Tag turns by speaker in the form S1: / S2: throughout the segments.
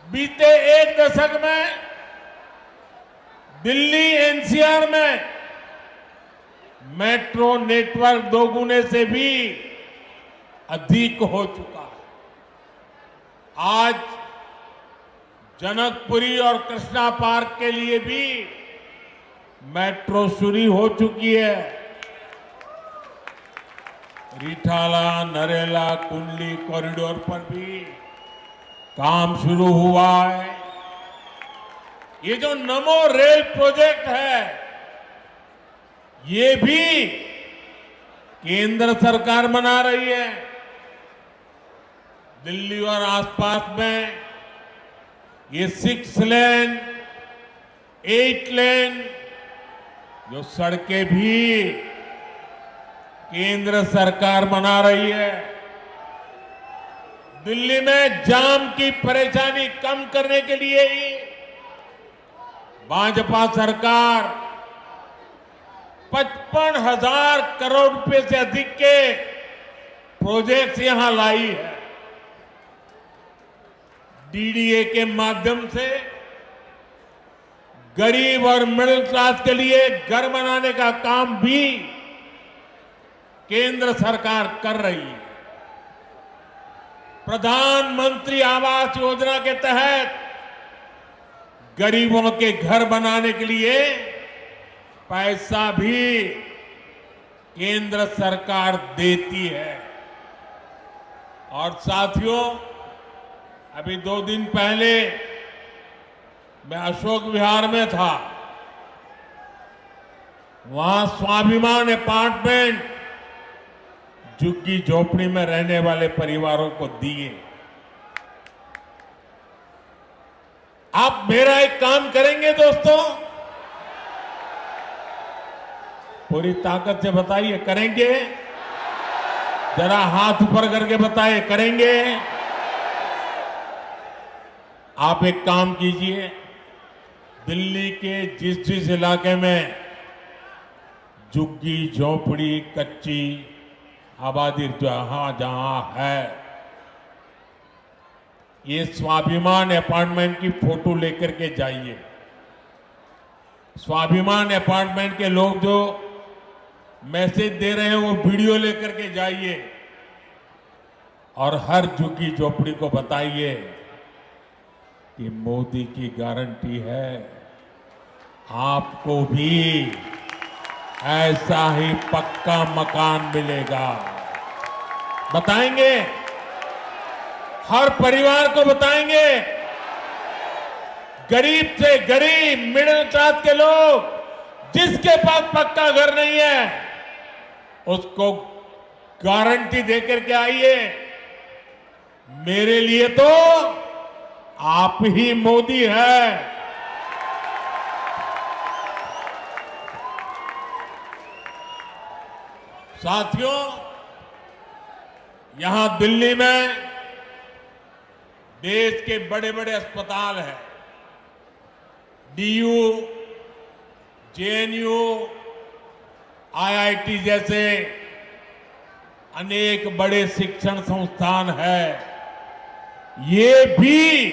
S1: बीते एक दशक में दिल्ली एनसीआर में मेट्रो नेटवर्क दोगुने से भी अधिक हो चुका है। आज जनकपुरी और कृष्णा पार्क के लिए भी मेट्रो शुरू हो चुकी है। रिठाला, नरेला, कुंडली कॉरिडोर पर भी काम शुरू हुआ है। ये जो नमो रेल प्रोजेक्ट है, ये भी केंद्र सरकार बना रही है। दिल्ली और आसपास में ये 6 लेन, 8 लेन जो सड़कें भी केंद्र सरकार बना रही है। दिल्ली में जाम की परेशानी कम करने के लिए ही भाजपा सरकार 55,000 करोड़ रुपए से अधिक के प्रोजेक्ट्स यहां लाई है। डीडीए के माध्यम से गरीब और मिडिल क्लास के लिए घर बनाने का काम भी केंद्र सरकार कर रही है। प्रधानमंत्री आवास योजना के तहत गरीबों के घर बनाने के लिए पैसा भी केंद्र सरकार देती है। और साथियों, अभी 2 दिन पहले मैं अशोक विहार में था। वहां स्वाभिमान अपार्टमेंट झुग्गी झोपड़ी में रहने वाले परिवारों को दिए। आप मेरा एक काम करेंगे दोस्तों? पूरी ताकत से बताइए, करेंगे? जरा हाथ ऊपर करके बताइए, करेंगे? आप एक काम कीजिए, दिल्ली के जिस जिस इलाके में झुग्गी झोपड़ी कच्ची आबादी जहां जहां है, ये स्वाभिमान अपार्टमेंट की फोटो लेकर के जाइए। स्वाभिमान अपार्टमेंट के लोग जो मैसेज दे रहे हैं वो वीडियो लेकर के जाइए और हर झुग्गी झोपड़ी को बताइए कि मोदी की गारंटी है, आपको भी ऐसा ही पक्का मकान मिलेगा। बताएंगे? हर परिवार को बताएंगे। गरीब से गरीब, मिडिल क्लास के लोग, जिसके पास पक्का घर नहीं है, उसको गारंटी देकर के आइए। मेरे लिए तो आप ही मोदी है। साथियों, यहां दिल्ली में देश के बड़े बड़े अस्पताल हैं। डीयू, जेएनयू, आईआईटी जैसे अनेक बड़े शिक्षण संस्थान हैं। ये भी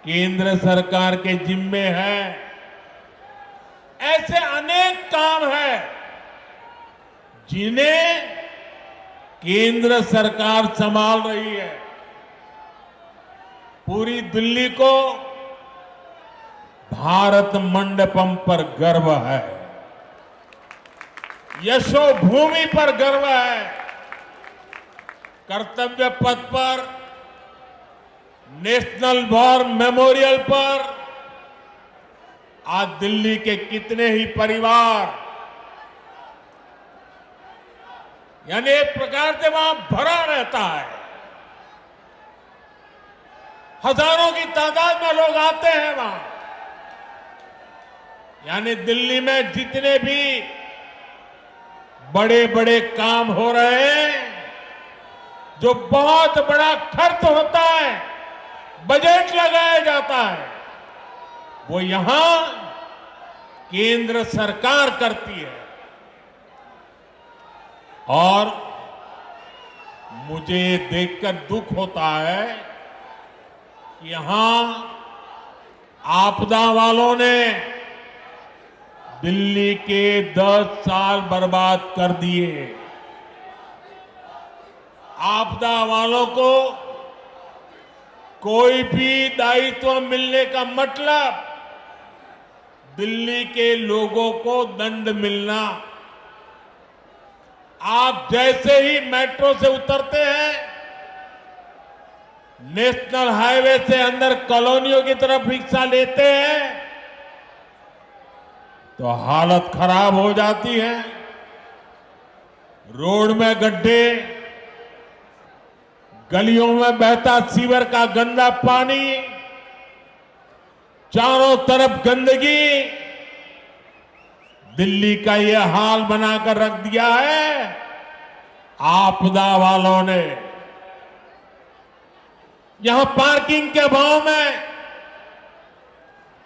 S1: केंद्र सरकार के जिम्मे है। ऐसे अनेक काम हैं जिन्हें केंद्र सरकार संभाल रही है। पूरी दिल्ली को भारत मंडपम पर गर्व है, यशोभूमि पर गर्व है। कर्तव्य पथ पर, नेशनल वॉर मेमोरियल पर आज दिल्ली के कितने ही परिवार, यानी एक प्रकार से वहां भरा रहता है। हजारों की तादाद में लोग आते हैं वहां। यानी दिल्ली में जितने भी बड़े बड़े काम हो रहे हैं, जो बहुत बड़ा खर्च होता है, बजट लगाया जाता है, वो यहां केंद्र सरकार करती है। और मुझे देखकर दुख होता है यहां आपदा वालों ने दिल्ली के 10 साल बर्बाद कर दिए। आपदा वालों को कोई भी दायित्व मिलने का मतलब दिल्ली के लोगों को दंड मिलना। आप जैसे ही मेट्रो से उतरते हैं, नेशनल हाईवे से अंदर कॉलोनियों की तरफ रिक्शा लेते हैं तो हालत खराब हो जाती है। रोड में गड्ढे, गलियों में बहता सीवर का गंदा पानी, चारों तरफ गंदगी, दिल्ली का यह हाल बनाकर रख दिया है आपदा वालों ने। यहां पार्किंग के अभाव में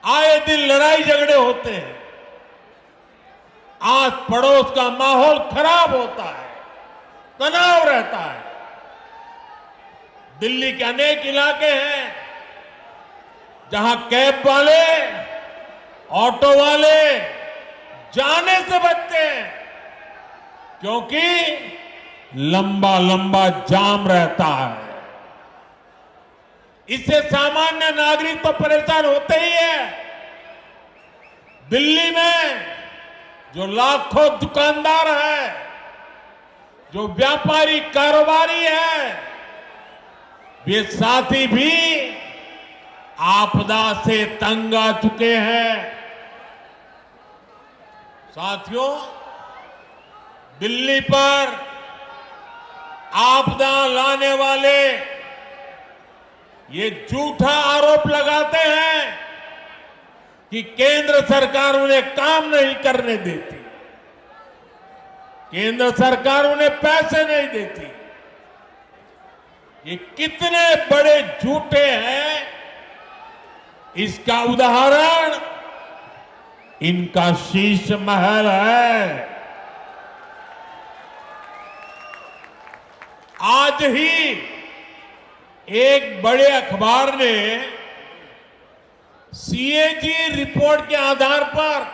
S1: आए दिन लड़ाई झगड़े होते हैं, आस पड़ोस का माहौल खराब होता है, तनाव रहता है। दिल्ली के अनेक इलाके हैं जहां कैब वाले, ऑटो वाले जाने से बचते हैं क्योंकि लंबा लंबा जाम रहता है। इससे सामान्य नागरिक तो परेशान होते ही है। दिल्ली में जो लाखों दुकानदार है, जो व्यापारी कारोबारी है, वे साथी भी आपदा से तंग आ चुके हैं। साथियों, दिल्ली पर आपदा लाने वाले ये झूठा आरोप लगाते हैं कि केंद्र सरकार उन्हें काम नहीं करने देती, केंद्र सरकार उन्हें पैसे नहीं देती। ये कितने बड़े झूठे हैं, इसका उदाहरण इनका शीश महल है। आज ही एक बड़े अखबार ने सीएजी रिपोर्ट के आधार पर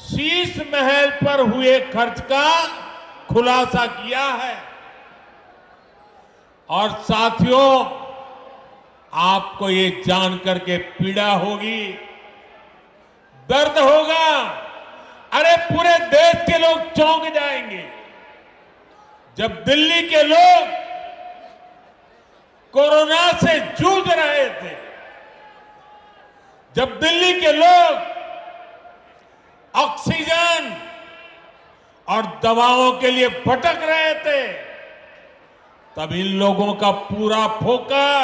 S1: शीश महल पर हुए खर्च का खुलासा किया है। और साथियों, आपको ये जानकर के पीड़ा होगी, दर्द होगा, अरे पूरे देश के लोग चौंक जाएंगे जब दिल्ली के लोग कोरोना से जूझ रहे थे, जब दिल्ली के लोग ऑक्सीजन और दवाओं के लिए भटक रहे थे, तब इन लोगों का पूरा फोकस